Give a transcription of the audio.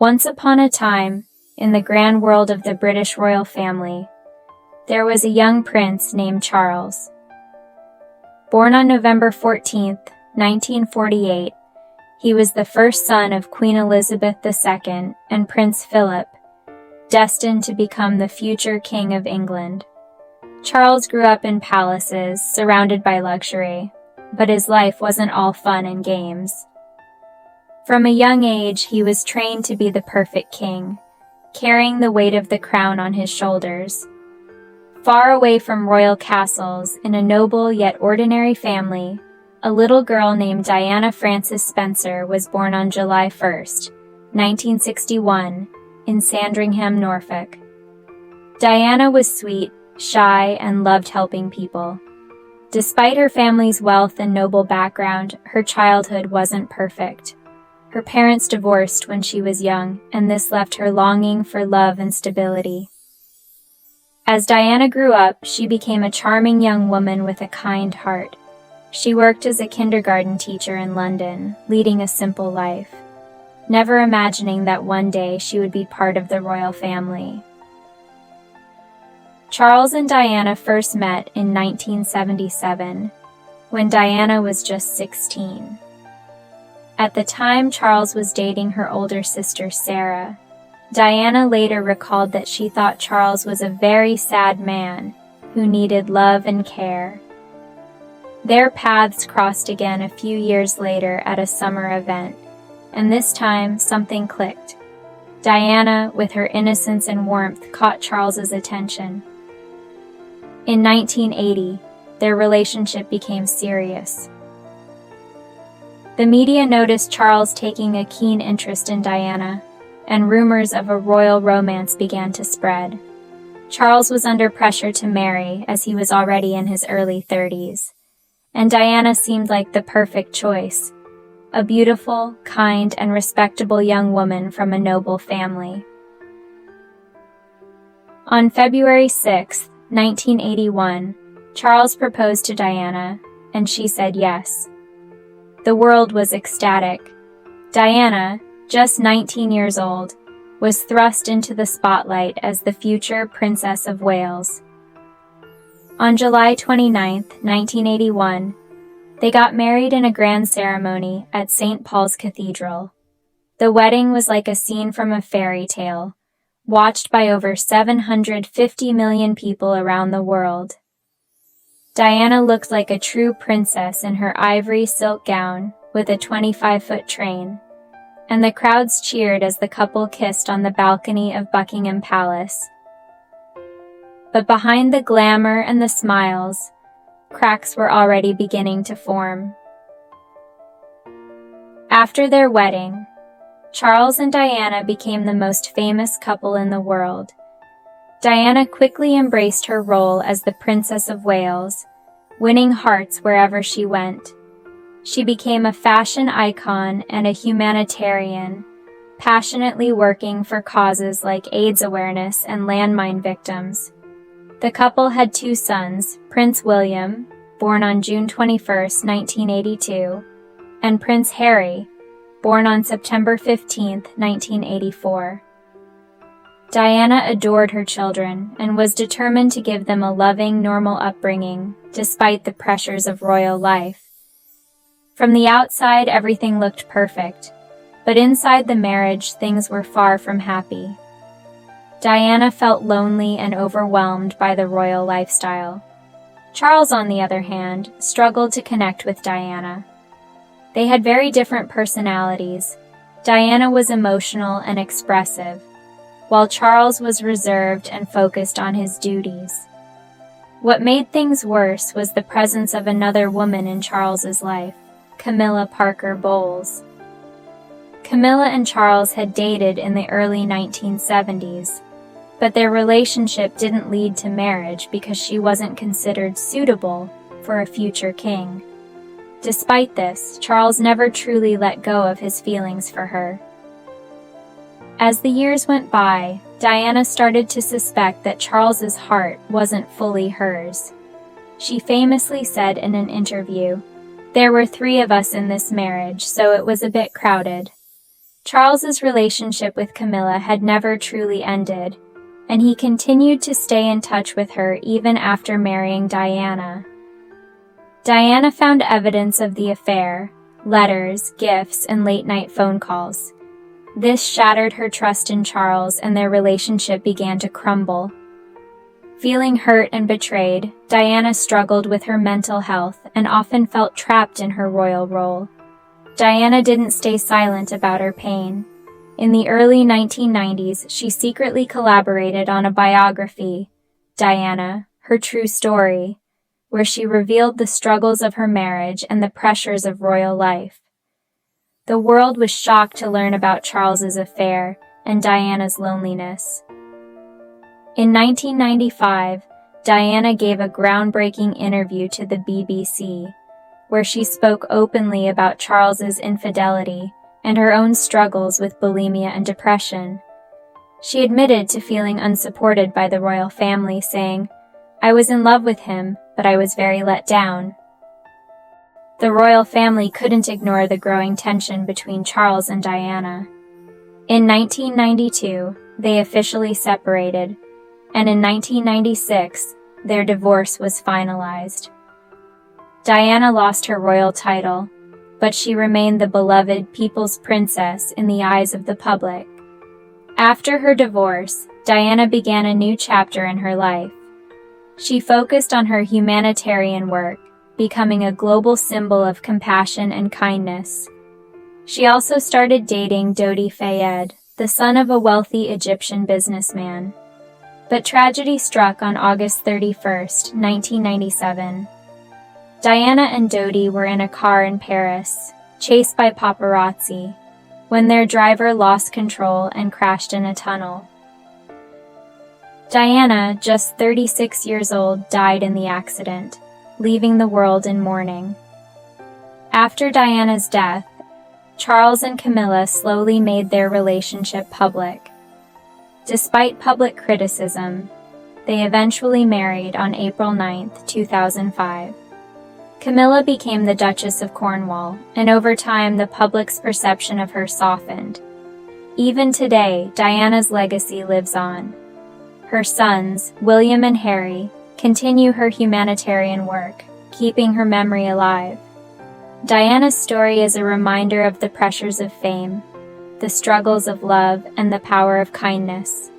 Once upon a time, in the grand world of the British royal family, there was a young prince named Charles. Born on November 14, 1948, he was the first son of Queen Elizabeth II and Prince Philip, destined to become the future King of England. Charles grew up in palaces, surrounded by luxury, but his life wasn't all fun and games. From a young age, he was trained to be the perfect king, carrying the weight of the crown on his shoulders. Far away from royal castles, in a noble yet ordinary family, a little girl named Diana Frances Spencer was born on July 1, 1961, in Sandringham, Norfolk. Diana was sweet, shy, and loved helping people. Despite her family's wealth and noble background, her childhood wasn't perfect. Her parents divorced when she was young, and this left her longing for love and stability. As Diana grew up, she became a charming young woman with a kind heart. She worked as a kindergarten teacher in London, leading a simple life, never imagining that one day she would be part of the royal family. Charles and Diana first met in 1977, when Diana was just 16. At the time, Charles was dating her older sister, Sarah. Diana later recalled that she thought Charles was a very sad man who needed love and care. Their paths crossed again a few years later at a summer event, and this time something clicked. Diana, with her innocence and warmth, caught Charles's attention. In 1980, their relationship became serious. The media noticed Charles taking a keen interest in Diana, and rumors of a royal romance began to spread. Charles was under pressure to marry, as he was already in his early 30s, and Diana seemed like the perfect choice, a beautiful, kind, and respectable young woman from a noble family. On February 6, 1981, Charles proposed to Diana, and she said yes. The world was ecstatic. Diana, just 19 years old, was thrust into the spotlight as the future Princess of Wales. On July 29, 1981, they got married in a grand ceremony at St. Paul's Cathedral. The wedding was like a scene from a fairy tale, watched by over 750 million people around the world. Diana looked like a true princess in her ivory silk gown with a 25-foot train, and the crowds cheered as the couple kissed on the balcony of Buckingham Palace. But behind the glamour and the smiles, cracks were already beginning to form. After their wedding, Charles and Diana became the most famous couple in the world. Diana quickly embraced her role as the Princess of Wales, winning hearts wherever she went. She became a fashion icon and a humanitarian, passionately working for causes like AIDS awareness and landmine victims. The couple had two sons, Prince William, born on June 21, 1982, and Prince Harry, born on September 15, 1984. Diana adored her children and was determined to give them a loving, normal upbringing, despite the pressures of royal life. From the outside, everything looked perfect, but inside the marriage, things were far from happy. Diana felt lonely and overwhelmed by the royal lifestyle. Charles, on the other hand, struggled to connect with Diana. They had very different personalities. Diana was emotional and expressive, while Charles was reserved and focused on his duties. What made things worse was the presence of another woman in Charles's life, Camilla Parker Bowles. Camilla and Charles had dated in the early 1970s, but their relationship didn't lead to marriage because she wasn't considered suitable for a future king. Despite this, Charles never truly let go of his feelings for her. As the years went by, Diana started to suspect that Charles's heart wasn't fully hers. She famously said in an interview, "There were 3 of us in this marriage, so it was a bit crowded." Charles's relationship with Camilla had never truly ended, and he continued to stay in touch with her even after marrying Diana. Diana found evidence of the affair: letters, gifts, and late-night phone calls. This shattered her trust in Charles, and their relationship began to crumble. Feeling hurt and betrayed, Diana struggled with her mental health and often felt trapped in her royal role. Diana didn't stay silent about her pain. In the early 1990s, she secretly collaborated on a biography, Diana, Her True Story, where she revealed the struggles of her marriage and the pressures of royal life. The world was shocked to learn about Charles's affair and Diana's loneliness. In 1995, Diana gave a groundbreaking interview to the BBC, where she spoke openly about Charles's infidelity and her own struggles with bulimia and depression. She admitted to feeling unsupported by the royal family, saying, "I was in love with him, but I was very let down." The royal family couldn't ignore the growing tension between Charles and Diana. In 1992, they officially separated, and in 1996, their divorce was finalized. Diana lost her royal title, but she remained the beloved people's princess in the eyes of the public. After her divorce, Diana began a new chapter in her life. She focused on her humanitarian work, becoming a global symbol of compassion and kindness. She also started dating Dodi Fayed, the son of a wealthy Egyptian businessman. But tragedy struck on August 31, 1997. Diana and Dodi were in a car in Paris, chased by paparazzi, when their driver lost control and crashed in a tunnel. Diana, just 36 years old, died in the accident, leaving the world in mourning. After Diana's death, Charles and Camilla slowly made their relationship public. Despite public criticism, they eventually married on April 9, 2005. Camilla became the Duchess of Cornwall, and over time the public's perception of her softened. Even today, Diana's legacy lives on. Her sons, William and Harry, continue her humanitarian work, keeping her memory alive. Diana's story is a reminder of the pressures of fame, the struggles of love, and the power of kindness.